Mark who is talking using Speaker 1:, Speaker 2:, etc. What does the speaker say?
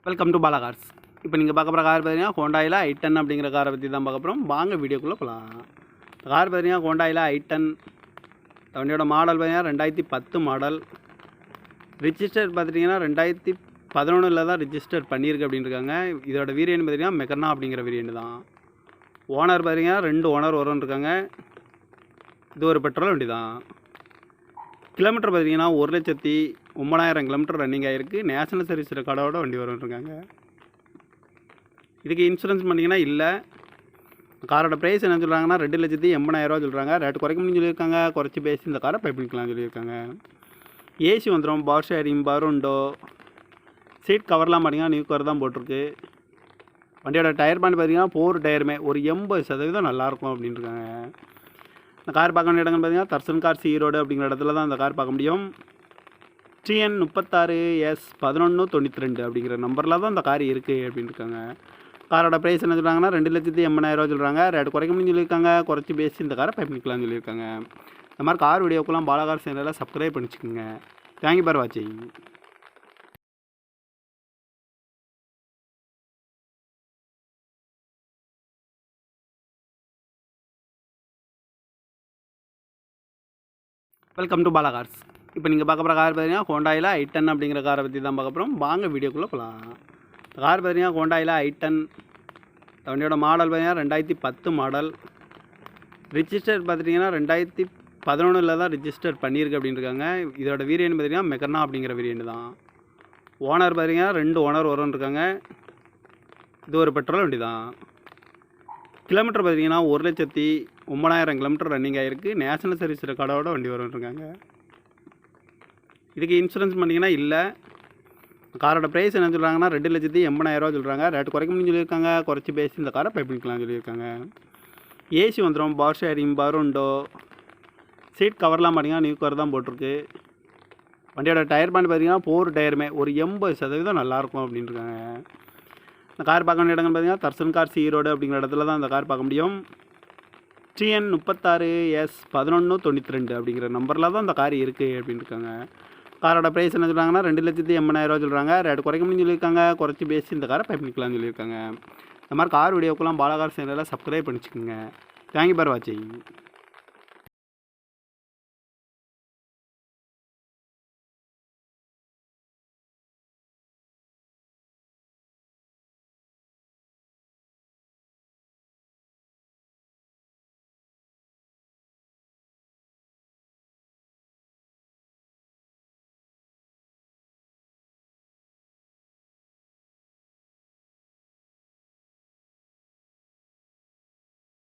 Speaker 1: Welcome to Bala cars. இப்போ நீங்கள் பார்க்க போகிற கார் பார்த்தீங்கன்னா ஹோண்டாயில் i10 அப்படிங்கிற காரை பற்றி தான் பார்க்க போகிறோம். வாங்க வீடியோக்குள்ளே போகலாம். கார் பார்த்தீங்கன்னா ஹோண்டாயில் i10. வண்டியோட மாடல் பார்த்தீங்கன்னா 2010 மாடல். ரிஜிஸ்டர் பார்த்துட்டிங்கன்னா 2011 தான் ரிஜிஸ்டர் பண்ணியிருக்கு அப்படின்னு இருக்காங்க. இதோட வேரியன்ட் பார்த்தீங்கன்னா மெக்கனா அப்படிங்கிற வேரியன்ட் தான். ஓனர் பார்த்தீங்கன்னா 2 ஓனர் வரும்னு இருக்காங்க. இது ஒரு பெட்ரோல் வண்டி தான். கிலோமீட்டர் பார்த்தீங்கன்னா 1,09,000 கிலோமீட்டர் ரன்னிங் ஆகிருக்கு. நேஷனல் சர்வீஸ் ரெக்கார்டோட வண்டி வரும்ன்ருக்காங்க. இதுக்கு இன்சூரன்ஸ் பண்ணிங்கன்னா இல்லை. காரோட ப்ரைஸ் என்ன சொல்கிறாங்கன்னா 2,80,000 சொல்கிறாங்க. ரேட்டு குறைக்க முடியும்னு சொல்லியிருக்காங்க. குறைச்சி பேசி இந்த காரை பை பண்ணிக்கலாம்னு சொல்லியிருக்காங்க. ஏசி வந்துடும், பவர் ஷேரிங், பவர் உண்டோ, சீட் கவர்லாம் பார்த்தீங்கன்னா நியூ கவர் தான் போட்டிருக்கு. வண்டியோட டயர் பாயிண்ட் பார்த்தீங்கன்னா 4 டயருமே ஒரு 80% நல்லாயிருக்கும் அப்படின்ட்டுருக்காங்க. இந்த கார் பார்க்க வேண்டிய இடங்கள் பார்த்தீங்கன்னா தர்சன் கார்ஸ் ஈரோடு அப்படிங்கிற இடத்துல தான் இந்த கார் பார்க்க முடியும். TN 36S1192 அப்படிங்கிற நம்பரில் தான் இந்த கார் இருக்குது அப்படின்னு இருக்காங்க. காரோட ப்ரைஸ் என்ன சொல்கிறாங்கன்னா 2,80,000 சொல்கிறாங்க. ரேட்டு குறைக்க முடியும்னு சொல்லியிருக்காங்க. குறைச்சி பேசி இந்த காரை பை பண்ணிக்கலாம்னு சொல்லியிருக்காங்க. இந்த மாதிரி கார் வீடியோக்கெல்லாம் பாலா கார் சேனலில் சப்ஸ்கிரைப் பண்ணிச்சுக்கோங்க. தேங்க்யூ ஃபார் வாட்சிங். Welcome to Bala cars. இப்போ நீங்கள் பார்க்க போகிற கார் பார்த்தீங்கன்னா ஹோண்டாயில் i10 அப்படிங்கிற காரை பற்றி தான் பார்க்க போகிறோம். வாங்க வீடியோக்குள்ளே போகலாம். கார் பார்த்தீங்கன்னா ஹோண்டாயில் i10. வண்டியோட மாடல் பார்த்தீங்கன்னா 2010 மாடல். ரிஜிஸ்டர் பார்த்துட்டிங்கன்னா 2011 தான் ரிஜிஸ்டர் பண்ணியிருக்கு அப்படின்னு இருக்காங்க. இதோட வேரியன்ட் பார்த்தீங்கன்னா மெக்கனா அப்படிங்கிற வேரியன்ட் தான். ஓனர் பார்த்தீங்கன்னா 2 ஓனர் வரும்னு இருக்காங்க. இது ஒரு பெட்ரோல் வண்டி தான். கிலோமீட்டர் பார்த்தீங்கன்னா 1,09,000 கிலோமீட்டர் ரன்னிங் ஆகிருக்கு. நேஷனல் சர்வீஸ் ரெக்கார்டோட வண்டி வரும்ன்ருக்காங்க. இதுக்கு இன்சூரன்ஸ் பண்ணிங்கன்னா இல்லை. காரோட ப்ரைஸ் என்ன சொல்கிறாங்கன்னா 2,80,000 சொல்கிறாங்க. ரேட்டு குறைக்க முடியும்னு சொல்லியிருக்காங்க. குறைச்சி பேசி இந்த காரை பை பண்ணிக்கலாம்னு சொல்லியிருக்காங்க. ஏசி வந்துடும், பவர் ஷேரிங், பவர் உண்டோ, சீட் கவர்லாம் பார்த்தீங்கன்னா நியூ கவர் தான் போட்டிருக்கு. வண்டியோட டயர் பாயிண்ட் பார்த்தீங்கன்னா 4 டயருமே ஒரு 80% நல்லாயிருக்கும் அப்படின்ட்டுருக்காங்க. இந்த கார் பார்க்க வேண்டிய இடங்கள் பார்த்தீங்கன்னா தர்சன் கார்ஸ் ஈரோடு அப்படிங்கிற இடத்துல தான் இந்த கார் பார்க்க முடியும். TN 36S1192 அப்படிங்கிற நம்பரில் தான் இந்த கார் இருக்குது அப்படின்னு இருக்காங்க. காரோட ப்ரைஸ் என்ன சொல்கிறாங்கன்னா 2,80,000 சொல்கிறாங்க. ரேட்டு குறைக்க முடியும்னு சொல்லியிருக்காங்க. குறைச்சி பேசி இந்த காரை பை பண்ணிக்கலாம்னு சொல்லியிருக்காங்க. இந்த மாதிரி கார் வீடியோக்கெல்லாம் பாலா கார் சேனலில் சப்ஸ்கிரைப் பண்ணிச்சுக்கோங்க. தேங்க்யூ ஃபார் வாட்சிங்.